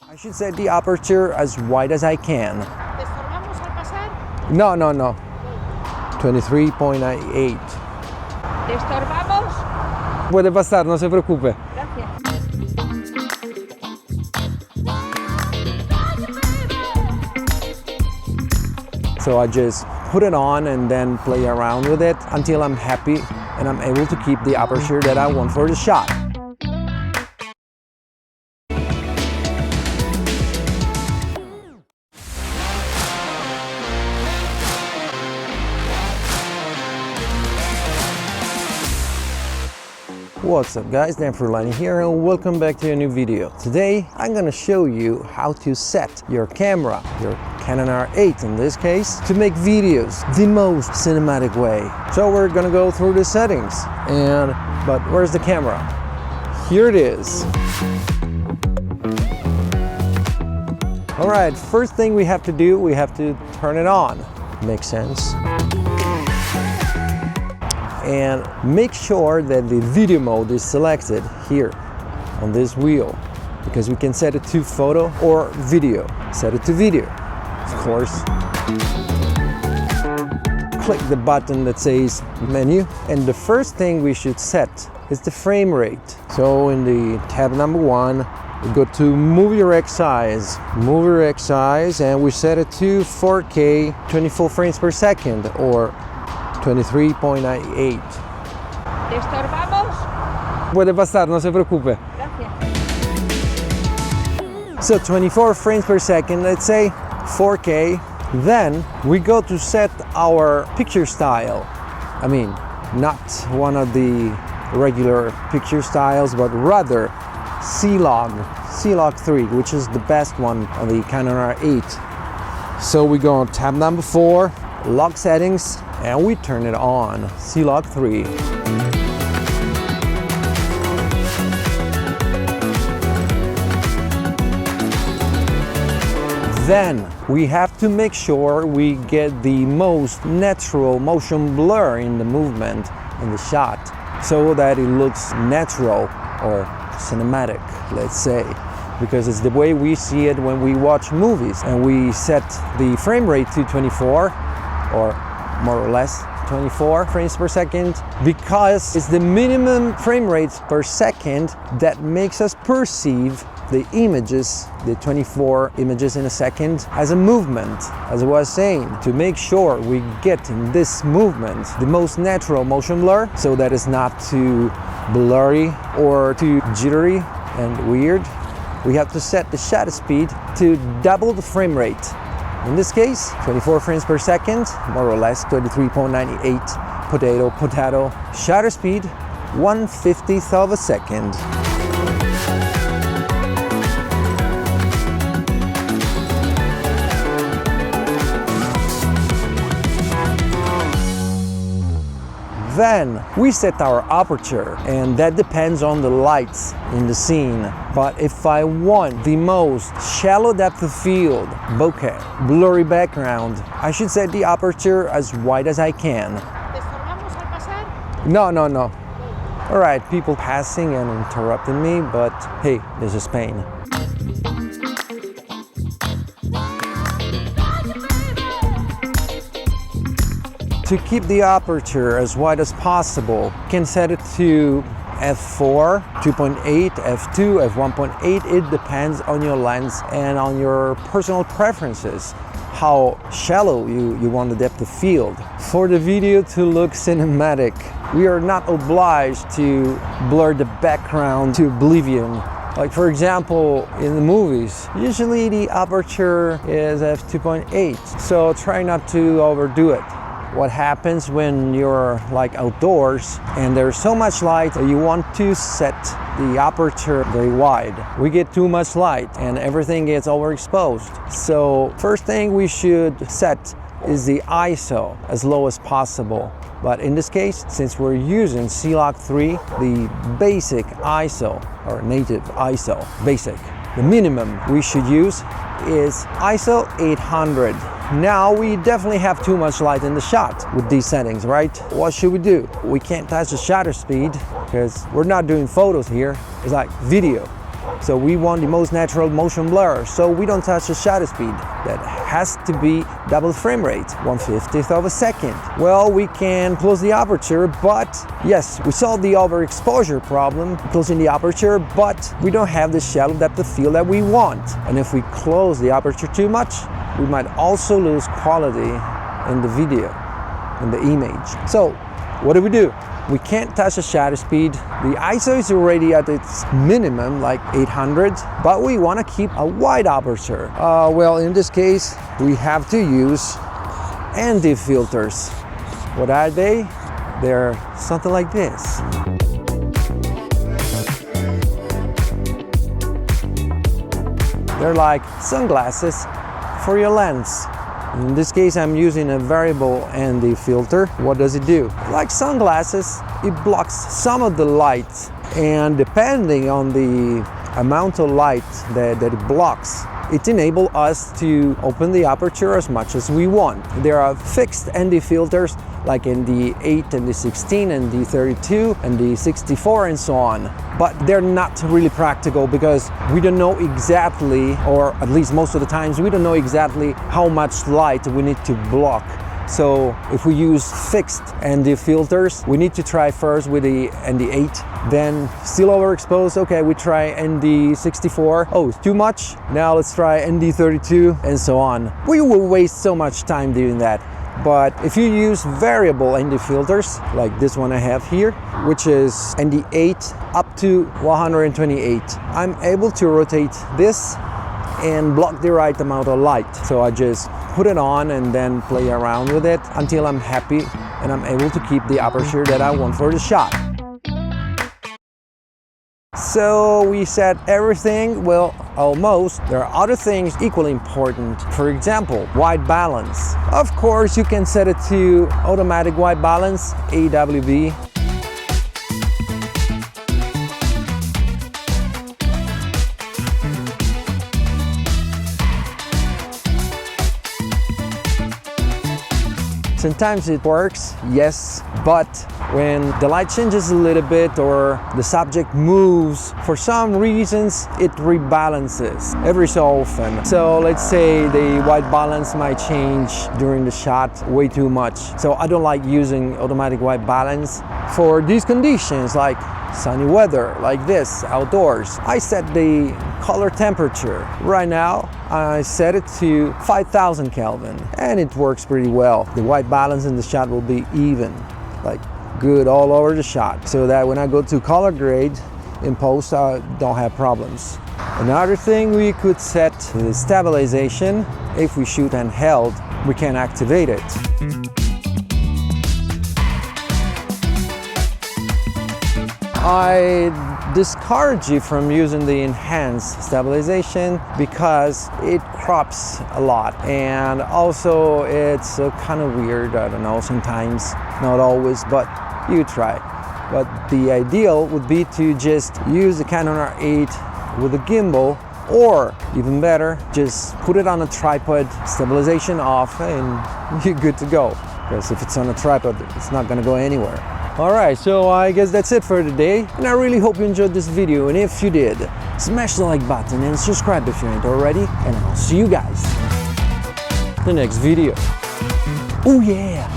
I should set the aperture as wide as I can. ¿Te estorbamos al pasar? No. 23.98. ¿Te estorbamos? Puede pasar, no se preocupe. Gracias. So I just put it on and then play around with it until I'm happy and I'm able to keep the aperture that I want for the shot. What's up guys, Dan Frullani here and welcome back to a new video. Today I'm gonna show you how to set your camera, your Canon R8 in this case, to make videos the most cinematic way. So we're gonna go through the settings, but where's the camera? Here it is. Alright, first thing we have to do, we have to turn it on. Makes sense. And make sure that the video mode is selected here on this wheel, because we can set it to photo or video. Set it to video, of course. Click the button that says menu, and the first thing we should set is the frame rate. So in the tab number 1, we go to movie rec size, and we set it to 4K 24 frames per second or 23.98. ¿Te estorbamos? Puede pasar, no se preocupe. Gracias. So 24 frames per second, let's say 4K. Then we go to set our picture style. I mean, not one of the regular picture styles, but rather C-Log 3, which is the best one on the Canon R8. So we go on tab number 4, log settings, and we turn it on, C-Log 3. Then we have to make sure we get the most natural motion blur in the movement in the shot, so that it looks natural or cinematic, let's say, because it's the way we see it when we watch movies. And we set the frame rate to 24 or more or less 24 frames per second, because it's the minimum frame rate per second that makes us perceive the images, the 24 images in a second, as a movement, as I was saying, to make sure we get in this movement the most natural motion blur, so that it's not too blurry or too jittery and weird. We have to set the shutter speed to double the frame rate. In this case, 24 frames per second, more or less 23.98, potato. Shutter speed, 1/50th of a second. Then we set our aperture, and that depends on the lights in the scene. But if I want the most shallow depth of field, bokeh, blurry background, I should set the aperture as wide as I can. ¿Te estorbamos al pasar? No. Alright, people passing and interrupting me, but hey, this is Spain. To keep the aperture as wide as possible, you can set it to f4, 2.8, f2, f1.8. It depends on your lens and on your personal preferences, how shallow you want the depth of field. For the video to look cinematic, we are not obliged to blur the background to oblivion. Like for example, in the movies, usually the aperture is f2.8, so try not to overdo it. What happens when you're like outdoors and there's so much light that you want to set the aperture very wide? We get too much light and everything gets overexposed. So first thing we should set is the ISO as low as possible. But in this case, since we're using C-Log 3, the basic ISO, or native ISO, basic, the minimum we should use is ISO 800. Now we definitely have too much light in the shot with these settings, right? What should we do? We can't touch the shutter speed because we're not doing photos here. It's like video. So we want the most natural motion blur, so we don't touch the shutter speed. That has to be double frame rate, 1/50th of a second. Well, we can close the aperture, but yes, we solved the overexposure problem closing the aperture, but we don't have the shallow depth of field that we want. And if we close the aperture too much, we might also lose quality in the video, in the image. So what do? We can't touch the shutter speed. The ISO is already at its minimum, like 800, but we want to keep a wide aperture. Well, in this case, we have to use ND filters. What are they? They're something like this. They're like sunglasses for your lens. In this case, I'm using a variable ND filter. What does it do? Like sunglasses, it blocks some of the light, and depending on the amount of light that it blocks, it enables us to open the aperture as much as we want. There are fixed ND filters like in the 8 and the 16 and the 32 and the 64 and so on. But they're not really practical because we don't know exactly, or at least most of the times, we don't know exactly how much light we need to block. So if we use fixed ND filters, we need to try first with the ND8, then still overexposed, okay, we try ND64, oh, it's too much, now let's try ND32, and so on. We will waste so much time doing that. But if you use variable ND filters, like this one I have here, which is ND8 up to 128, I'm able to rotate this and block the right amount of light. So I just put it on and then play around with it until I'm happy and I'm able to keep the aperture that I want for the shot. So we set everything, well, almost. There are other things equally important. For example, white balance. Of course, you can set it to automatic white balance, AWB. Sometimes it works, yes, but when the light changes a little bit or the subject moves, for some reasons it rebalances every so often. So let's say the white balance might change during the shot way too much. So I don't like using automatic white balance for these conditions, like sunny weather like this outdoors. I set the color temperature. Right now I set it to 5000 Kelvin and it works pretty well. The white balance in the shot will be even, like good all over the shot, so that when I go to color grade in post I don't have problems. Another thing we could set is stabilization. If we shoot handheld, we can activate it. I discourage you from using the enhanced stabilization because it crops a lot, and also it's kind of weird, I don't know, sometimes, not always, but you try. But the ideal would be to just use the Canon R8 with a gimbal, or even better, just put it on a tripod, stabilization off, and you're good to go. Because if it's on a tripod, it's not gonna go anywhere. Alright, so I guess that's it for today, and I really hope you enjoyed this video, and if you did, smash the like button and subscribe if you ain't already, and I'll see you guys in the next video. Oh yeah!